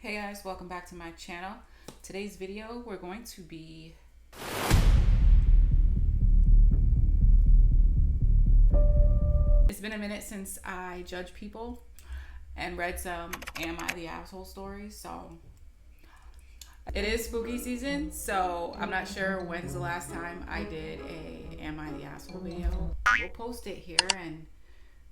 Hey guys, welcome back to my channel. Today's video we're going to be it's been a minute since I judged people and read some Am I the Asshole stories, so it is spooky season, so I'm not sure when's the last time I did a Am I the Asshole video. We'll post it here and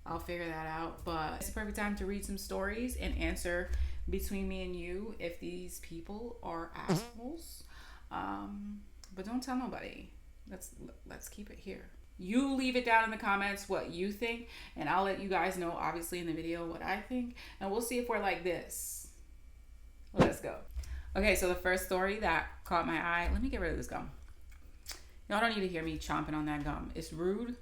I'll figure that out, but it's the perfect time to read some stories and answer between me and you if these people are assholes. But don't tell nobody. Let's keep it here. You leave it down in the comments what you think, and I'll let you guys know obviously in the video what I think, and we'll see if we're like this. Let's go. Okay, so the first story that caught my eye, let me get rid of this gum. Y'all don't need to hear me chomping on that gum. It's rude.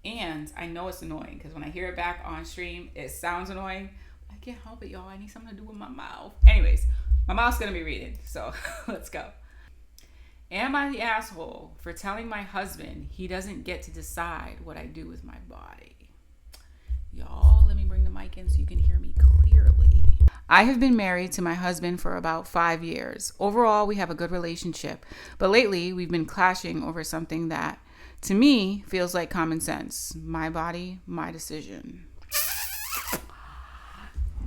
And I know it's annoying because when I hear it back on stream, it sounds annoying. I can't help it, y'all. I need something to do with my mouth. Anyways, my mouth's going to be reading. So let's go. Am I the asshole for telling my husband he doesn't get to decide what I do with my body? Y'all, let me bring the mic in so you can hear me clearly. I have been married to my husband for about 5 years. Overall, we have a good relationship. But lately, we've been clashing over something that to me feels like common sense. My body, my decision.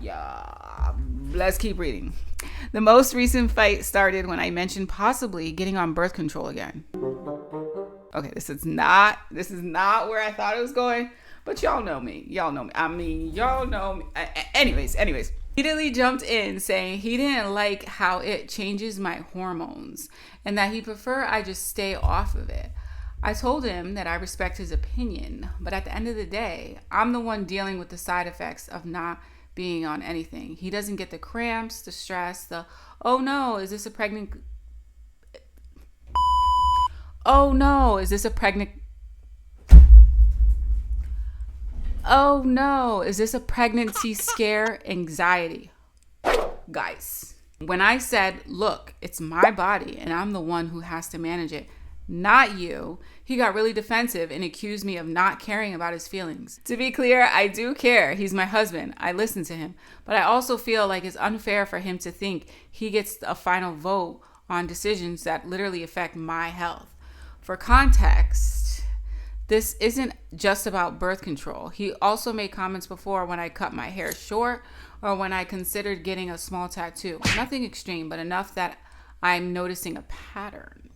Yeah, let's keep reading. The most recent fight started when I mentioned possibly getting on birth control again. Okay, this is not where I thought it was going, but y'all know me. Y'all know me. Anyways. He immediately jumped in saying he didn't like how it changes my hormones and that he prefer I just stay off of it. I told him that I respect his opinion, but at the end of the day, I'm the one dealing with the side effects of not being on anything. He doesn't get the cramps, the stress, oh no, is this a pregnancy scare, anxiety? Guys, when I said, look, it's my body and I'm the one who has to manage it, not you, he got really defensive and accused me of not caring about his feelings. To be clear, I do care. He's my husband. I listen to him. But I also feel like it's unfair for him to think he gets a final vote on decisions that literally affect my health. For context, this isn't just about birth control. He also made comments before when I cut my hair short or when I considered getting a small tattoo. Nothing extreme, but enough that I'm noticing a pattern.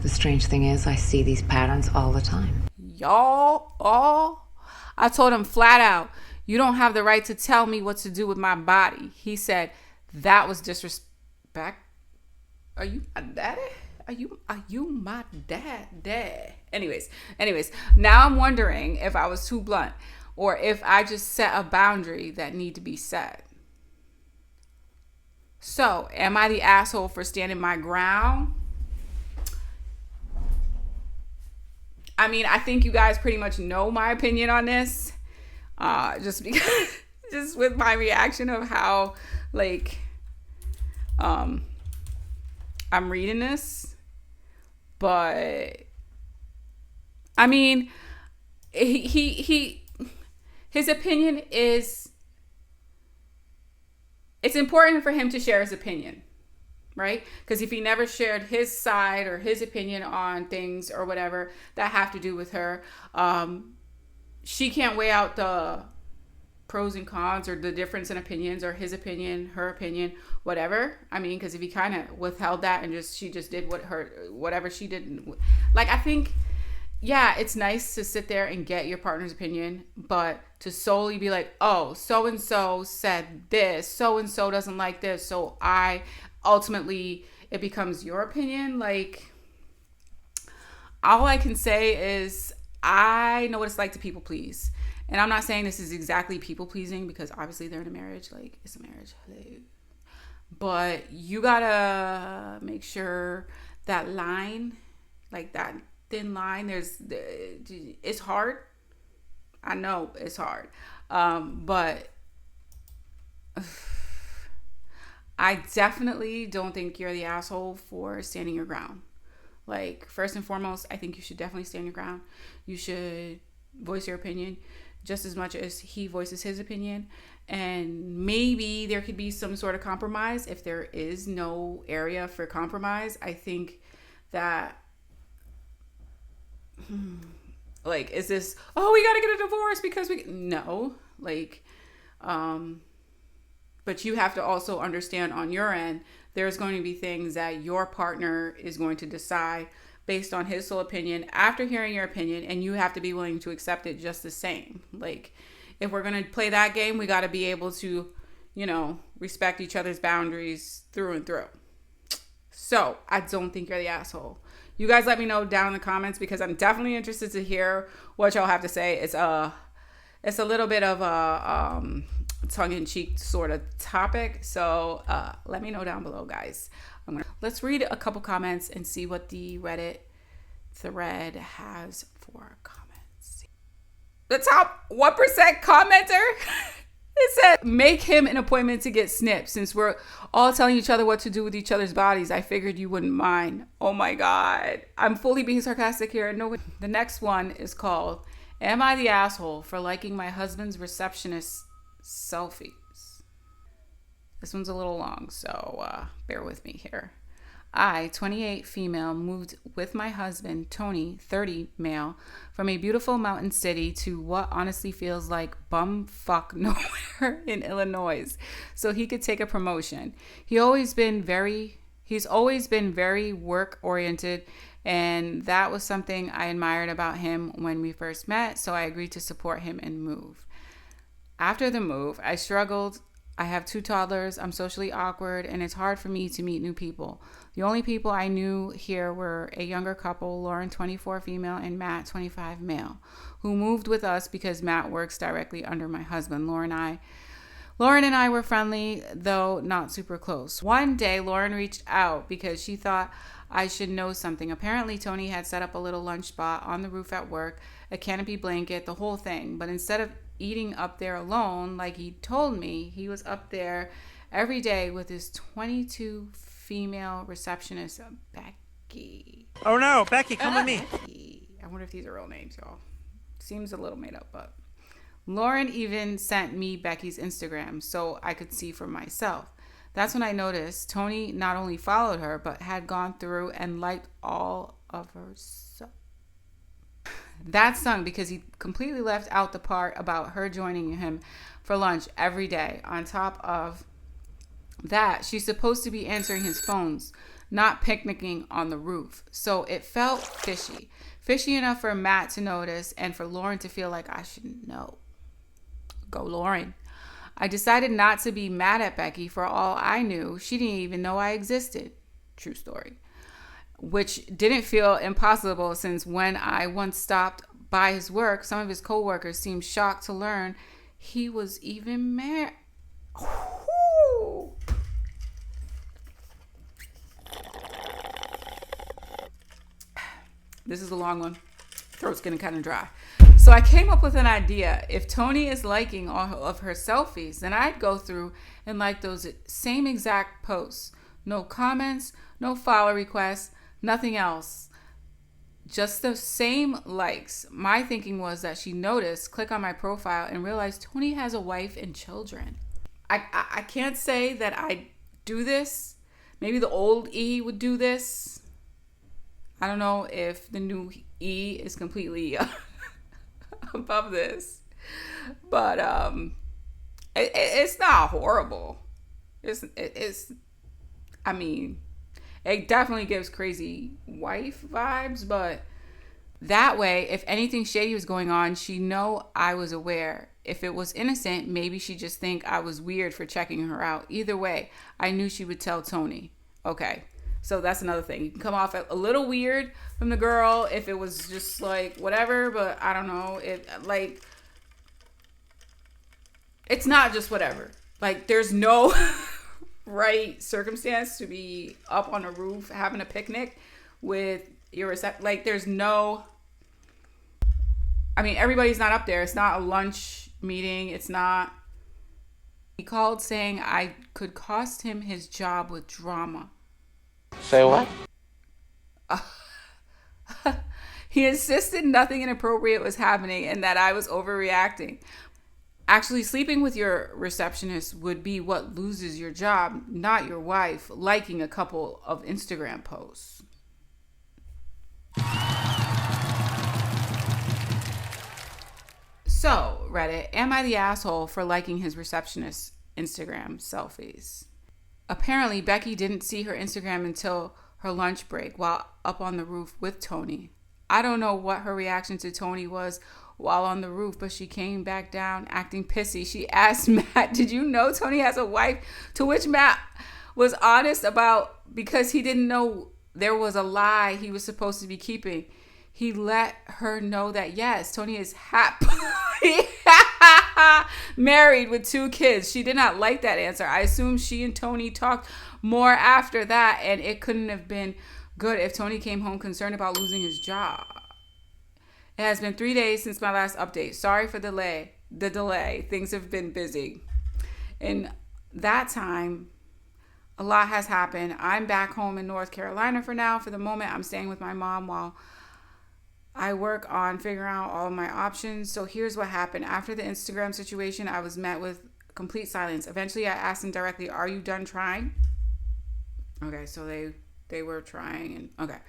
The strange thing is, I see these patterns all the time. I told him flat out, you don't have the right to tell me what to do with my body. He said, that was disrespect. Are you my daddy? Are you my dad? Anyways, now I'm wondering if I was too blunt or if I just set a boundary that need to be set. So, am I the asshole for standing my ground? I mean, I think you guys pretty much know my opinion on this. Just with my reaction of how, I'm reading this. But, I mean, his opinion is, it's important for him to share his opinion. Right? Because if he never shared his side or his opinion on things or whatever that have to do with her, she can't weigh out the pros and cons or the difference in opinions or his opinion, her opinion, whatever. I mean, because if he kind of withheld that and she just did whatever she did. I think, yeah, it's nice to sit there and get your partner's opinion, but to solely be like, oh, so-and-so said this, so-and-so doesn't like this, so ultimately it becomes your opinion. All I can say is I know what it's like to people please, and I'm not saying this is exactly people pleasing because obviously they're in a marriage, it's a marriage, but you gotta make sure that line, that thin line, it's hard. I know it's hard, but I definitely don't think you're the asshole for standing your ground. First and foremost, I think you should definitely stand your ground. You should voice your opinion just as much as he voices his opinion. and maybe there could be some sort of compromise. If there is no area for compromise, I think that like, is this, oh, we gotta get a divorce because we no, like, but you have to also understand on your end, there's going to be things that your partner is going to decide based on his sole opinion after hearing your opinion, and you have to be willing to accept it just the same. Like, if we're going to play that game, we got to be able to, you know, respect each other's boundaries through and through. So I don't think you're the asshole. You guys let me know down in the comments, because I'm definitely interested to hear what y'all have to say. It's a little bit of a tongue-in-cheek sort of topic. So let me know down below, guys. Let's read a couple comments and see what the Reddit thread has for comments. The top 1% commenter, it said, make him an appointment to get snipped. Since we're all telling each other what to do with each other's bodies, I figured you wouldn't mind. Oh my God. I'm fully being sarcastic here. No, the next one is called, am I the asshole for liking my husband's receptionist selfies? This one's a little long, so bear with me here. I, 28 female, moved with my husband, Tony, 30 male, from a beautiful mountain city to what honestly feels like bumfuck nowhere in Illinois, so he could take a promotion. He's always been very work oriented, and that was something I admired about him when we first met, so I agreed to support him and move. After the move, I struggled. I have 2 toddlers, I'm socially awkward, and it's hard for me to meet new people. The only people I knew here were a younger couple, Lauren, 24 female, and Matt, 25 male, who moved with us because Matt works directly under my husband. Lauren and I were friendly, though not super close. One day, Lauren reached out because she thought I should know something. Apparently, Tony had set up a little lunch spot on the roof at work, a canopy blanket, the whole thing. But instead of eating up there alone, like he told me, he was up there every day with his 22 female receptionist, Becky. Oh no, Becky, come with me. Becky. I wonder if these are real names, y'all. Seems a little made up, but Lauren even sent me Becky's Instagram so I could see for myself. That's when I noticed Tony not only followed her, but had gone through and liked all of her stuff. That stung because he completely left out the part about her joining him for lunch every day. On top of that, she's supposed to be answering his phones, not picnicking on the roof. So it felt fishy. Fishy enough for Matt to notice and for Lauren to feel like I should know. Go Lauren. I decided not to be mad at Becky. For all I knew, she didn't even know I existed. True story. Which didn't feel impossible, since when I once stopped by his work, some of his co-workers seemed shocked to learn he was even married. This is a long one. Throat's getting kind of dry. So I came up with an idea. If Tony is liking all of her selfies, then I'd go through and like those same exact posts. No comments, no follow requests, nothing else. Just the same likes. My thinking was that she noticed, click on my profile, and realized Tony has a wife and children. I can't say that I do this. Maybe the old E would do this. I don't know if the new E is completely above this. But it's not horrible. I mean, it definitely gives crazy wife vibes, but that way, if anything shady was going on, she'd know I was aware. If it was innocent, maybe she'd just think I was weird for checking her out. Either way, I knew she would tell Tony. Okay, so that's another thing. You can come off a little weird from the girl if it was just like whatever, but I don't know. It's not just whatever. Like, there's no right circumstance to be up on a roof having a picnic with your there's no, I mean, everybody's not up there. It's not a lunch meeting. It's not. He called saying I could cost him his job with drama. Say what? He insisted nothing inappropriate was happening and that I was overreacting. Actually, sleeping with your receptionist would be what loses your job, not your wife liking a couple of Instagram posts. So, Reddit, am I the asshole for liking his receptionist's Instagram selfies? Apparently, Becky didn't see her Instagram until her lunch break while up on the roof with Tony. I don't know what her reaction to Tony was while on the roof, but she came back down acting pissy. She asked Matt, did you know Tony has a wife? To which Matt was honest about because he didn't know there was a lie he was supposed to be keeping. He let her know that, yes, Tony is happily married with 2 kids. She did not like that answer. I assume she and Tony talked more after that, and it couldn't have been good if Tony came home concerned about losing his job. It has been 3 days since my last update. Sorry for the delay. Things have been busy. In that time, a lot has happened. I'm back home in North Carolina for now. For the moment, I'm staying with my mom while I work on figuring out all of my options. So here's what happened. After the Instagram situation, I was met with complete silence. Eventually, I asked him directly, are you done trying? Okay, so they were trying. And okay.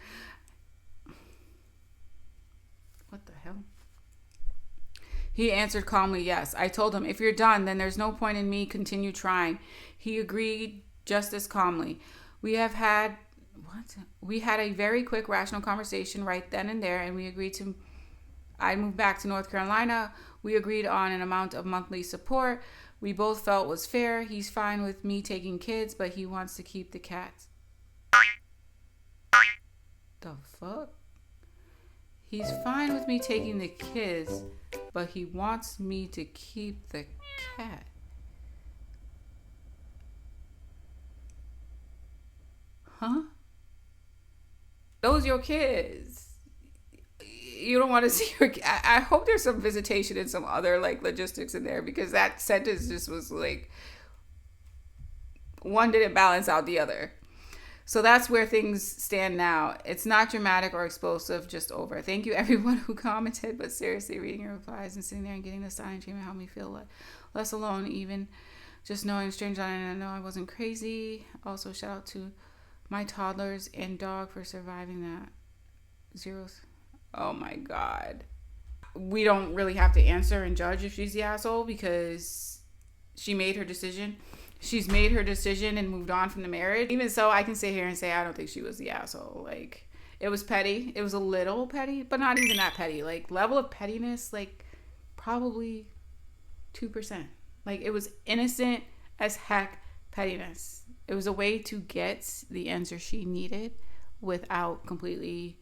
What the hell? He answered calmly, yes. I told him, if you're done, then there's no point in me continue trying. He agreed just as calmly. We had a very quick, rational conversation right then and there, and we agreed to, I moved back to North Carolina. We agreed on an amount of monthly support we both felt was fair. He's fine with me taking kids, but he wants to keep the cats. The fuck? He's fine with me taking the kids, but he wants me to keep the cat. Huh? Those your kids. You don't want to see your kid. I hope there's some visitation and some other like logistics in there, because that sentence just was like, one didn't balance out the other. So that's where things stand now. It's not dramatic or explosive, just over. Thank you everyone who commented, but seriously, reading your replies and sitting there and getting the silent treatment helped me feel less alone, even just knowing strangers on it. I know I wasn't crazy. Also, shout out to my toddlers and dog for surviving that. Zeros. Oh my God. We don't really have to answer and judge if she's the asshole, because she made her decision. She's made her decision and moved on from the marriage. Even so, I can sit here and say I don't think she was the asshole. Like, it was petty. It was a little petty, but not even that petty. Like, level of pettiness, like, probably 2%. Like, it was innocent as heck pettiness. It was a way to get the answer she needed without completely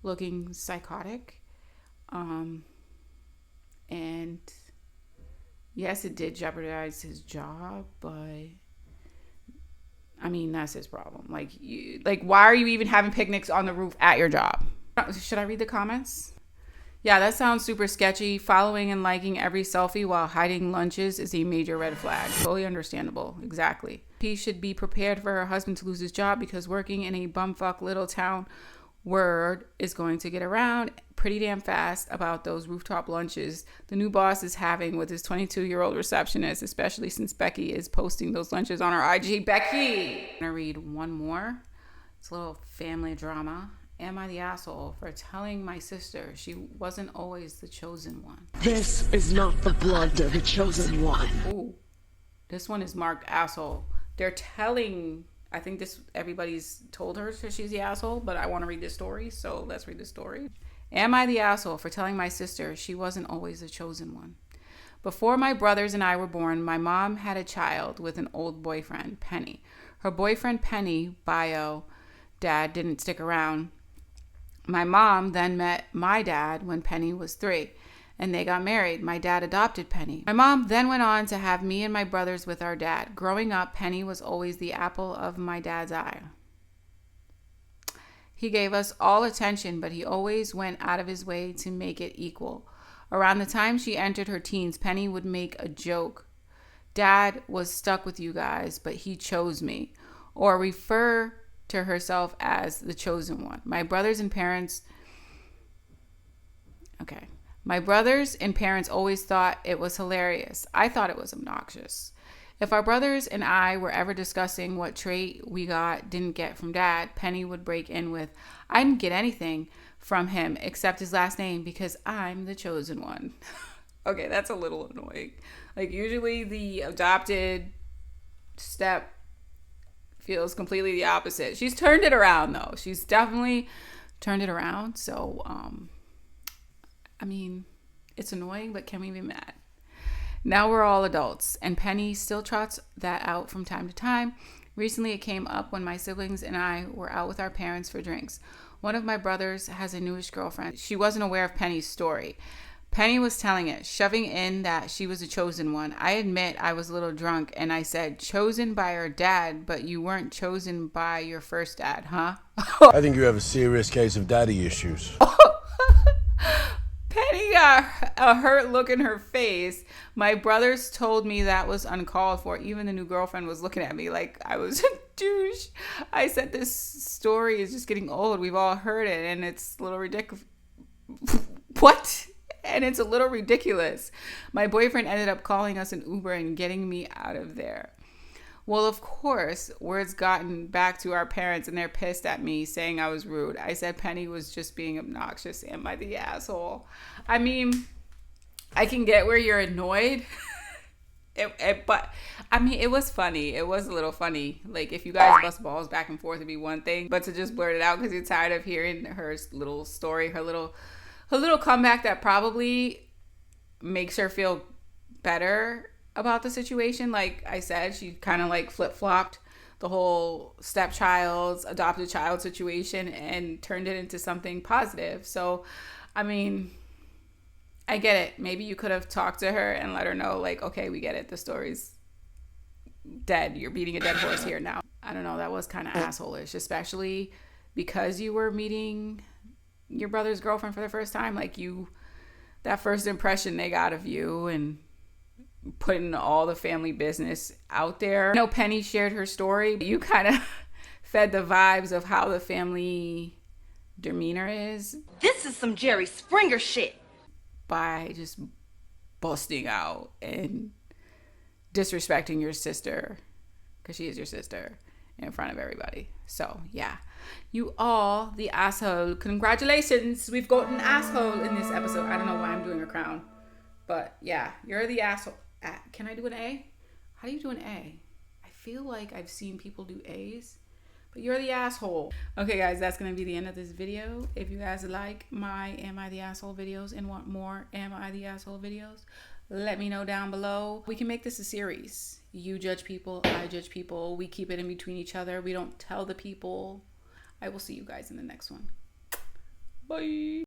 looking psychotic. And yes, it did jeopardize his job, but I mean, that's his problem. Like, why are you even having picnics on the roof at your job? Should I read the comments? Yeah, that sounds super sketchy. Following and liking every selfie while hiding lunches is a major red flag. Totally understandable. Exactly. She should be prepared for her husband to lose his job, because working in a bumfuck little town, word is going to get around pretty damn fast about those rooftop lunches the new boss is having with his 22-year-old receptionist, especially since Becky is posting those lunches on her IG. Becky! I'm gonna read one more. It's a little family drama. Am I the asshole for telling my sister she wasn't always the chosen one? This is not the blood of the chosen one. Ooh, this one is marked asshole. They're telling, I think this, everybody's told her that she's the asshole, but I want to read this story, so let's read the story. Am I the asshole for telling my sister she wasn't always the chosen one? Before my brothers and I were born, my mom had a child with an old boyfriend, Penny. Her boyfriend, Penny, bio, dad didn't stick around. My mom then met my dad when Penny was 3, and they got married. My dad adopted Penny. My mom then went on to have me and my brothers with our dad. Growing up, Penny was always the apple of my dad's eye. He gave us all attention, but he always went out of his way to make it equal. Around the time she entered her teens, Penny would make a joke. Dad was stuck with you guys, but he chose me. Or refer to herself as the chosen one. My brothers and parents... Okay. My brothers and parents always thought it was hilarious. I thought it was obnoxious. If our brothers and I were ever discussing what trait we didn't get from dad, Penny would break in with, I didn't get anything from him except his last name because I'm the chosen one. Okay, that's a little annoying. Like, usually the adopted step feels completely the opposite. She's turned it around, though. She's definitely turned it around. So, I mean, it's annoying, but can we be mad? Now we're all adults, and Penny still trots that out from time to time. Recently, it came up when my siblings and I were out with our parents for drinks. One of my brothers has a newish girlfriend. She wasn't aware of Penny's story. Penny was telling it, shoving in that she was a chosen one. I admit I was a little drunk, and I said, chosen by her dad, but you weren't chosen by your first dad, huh? I think you have a serious case of daddy issues. Penny got a hurt look in her face. My brothers told me that was uncalled for. Even the new girlfriend was looking at me like I was a douche. I said this story is just getting old. We've all heard it, and it's a little ridiculous. What? And it's a little ridiculous. My boyfriend ended up calling us an Uber and getting me out of there. Well, of course, word's gotten back to our parents, and they're pissed at me, saying I was rude. I said Penny was just being obnoxious. Am I the asshole? I mean, I can get where you're annoyed. But, I mean, it was funny. It was a little funny. Like, if you guys bust balls back and forth, it'd be one thing. But to just blurt it out because you're tired of hearing her little story, her little comeback that probably makes her feel better about the situation. Like I said, she kind of like flip-flopped the whole stepchild's adopted child situation and turned it into something positive. So, I mean, I get it. Maybe you could have talked to her and let her know, like, okay, we get it. The story's dead. You're beating a dead horse here now. I don't know. That was kind of asshole-ish, especially because you were meeting your brother's girlfriend for the first time. Like, that first impression they got of you and putting all the family business out there. I know Penny shared her story, but you kind of fed the vibes of how the family demeanor is. This is some Jerry Springer shit. By just busting out and disrespecting your sister, because she is your sister, in front of everybody. So, yeah. You all, the asshole. Congratulations. We've got an asshole in this episode. I don't know why I'm doing a crown. But, yeah. You're the asshole. Can I do an A? How do you do an A? I feel like I've seen people do A's. But you're the asshole. Okay, guys. That's going to be the end of this video. If you guys like my Am I the Asshole videos and want more Am I the Asshole videos, let me know down below. We can make this a series. You judge people. I judge people. We keep it in between each other. We don't tell the people. I will see you guys in the next one. Bye.